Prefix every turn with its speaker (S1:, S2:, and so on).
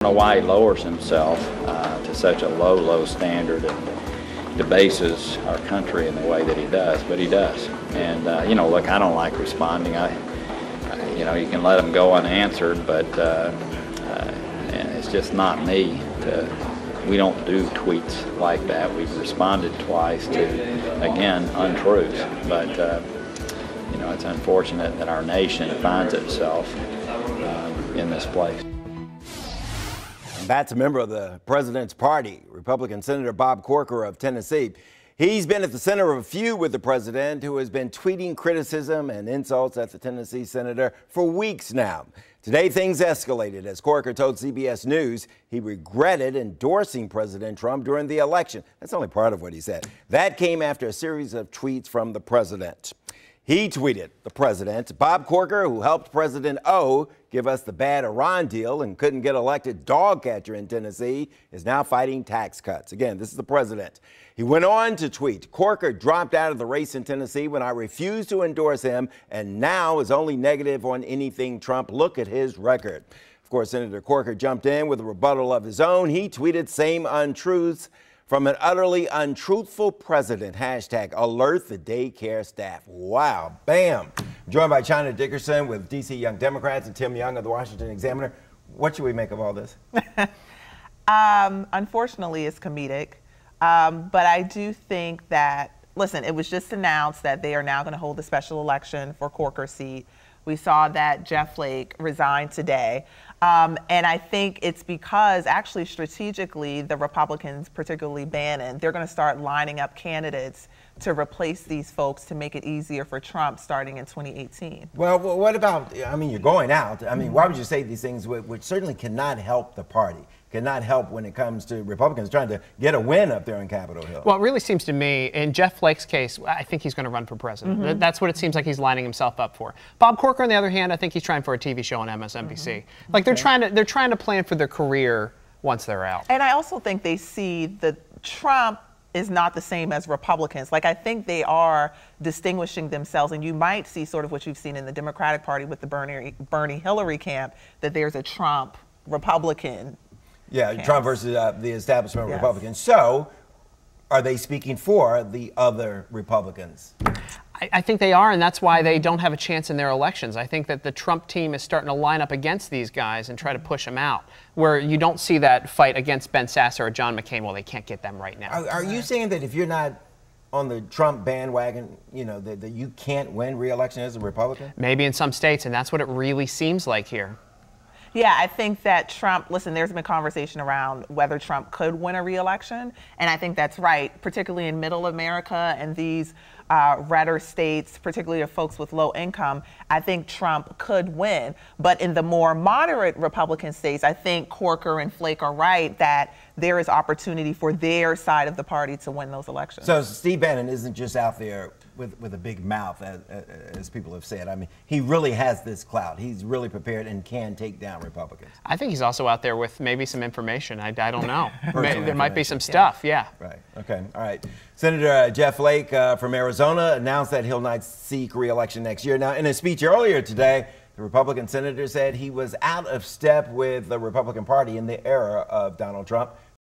S1: I don't know why he lowers himself to such a low standard and debases our country in the way that he does, but he does. And look, I don't like responding. You can let them go unanswered, but it's just not me. We don't do tweets like that. We've responded twice to, again, untruths. But it's unfortunate that our nation finds itself in this place.
S2: That's a member of the president's party, Republican Senator Bob Corker of Tennessee. He's been at the center of a feud with the president, who has been tweeting criticism and insults at the Tennessee senator for weeks now. Today, things escalated as Corker told CBS News he regretted endorsing President Trump during the election. That's only part of what he said. That came after a series of tweets from the president. He tweeted, the president, Bob Corker, who helped President O give us the bad Iran deal and couldn't get elected dog catcher in Tennessee, is now fighting tax cuts. Again, this is the president. He went on to tweet, Corker dropped out of the race in Tennessee when I refused to endorse him and now is only negative on anything Trump. Look at his record. Of course, Senator Corker jumped in with a rebuttal of his own. He tweeted, same untruths from an utterly untruthful president. Hashtag alert the daycare staff. Wow. Bam. Joined by China Dickerson with DC Young Democrats and Tim Young of the Washington Examiner. What should we make of all this?
S3: Unfortunately, it's comedic. But I do think that, listen, it was just announced that they are now going to hold a special election for Corker's seat. We saw that Jeff Flake resigned today. And I think it's because actually strategically the Republicans, particularly Bannon, they're going to start lining up candidates to replace these folks to make it easier for Trump starting in 2018.
S2: Well, what about, you're going out. Why would you say these things which certainly cannot help the party? Cannot help when it comes to Republicans trying to get a win up there on Capitol Hill.
S4: Well, it really seems to me, in Jeff Flake's case, I think he's going to run for president. Mm-hmm. That's what it seems like he's lining himself up for. Bob Corker, on the other hand, I think he's trying for a TV show on MSNBC. Mm-hmm. Like they're trying to plan for their career once they're out.
S3: And I also think they see that Trump is not the same as Republicans. Like, I think they are distinguishing themselves, and you might see sort of what you've seen in the Democratic Party with the Bernie Hillary camp, that there's a Trump Republican.
S2: Yeah,
S3: camps.
S2: Trump versus the establishment Republicans. So, are they speaking for the other Republicans?
S4: I think they are, and that's why they don't have a chance in their elections. I think that the Trump team is starting to line up against these guys and try to push them out, where you don't see that fight against Ben Sasser or John McCain. Well, they can't get them right now.
S2: Are you saying that if you're not on the Trump bandwagon, that you can't win re-election as a Republican?
S4: Maybe in some states, and that's what it really seems like here.
S3: Yeah, I think that Trump, listen, there's been conversation around whether Trump could win a re-election, and I think that's right, particularly in middle America and these redder states, particularly of folks with low income. I think Trump could win. But in the more moderate Republican states, I think Corker and Flake are right that there is opportunity for their side of the party to win those elections.
S2: So Steve Bannon isn't just out there with a big mouth, as people have said. He really has this clout. He's really prepared and can take down Republicans.
S4: I think he's also out there with maybe some information. I don't know. There might be some stuff, yeah.
S2: Right, okay, all right. Senator Jeff Flake from Arizona announced that he'll not seek re-election next year. Now, in a speech earlier today, the Republican senator said he was out of step with the Republican Party in the era of Donald Trump.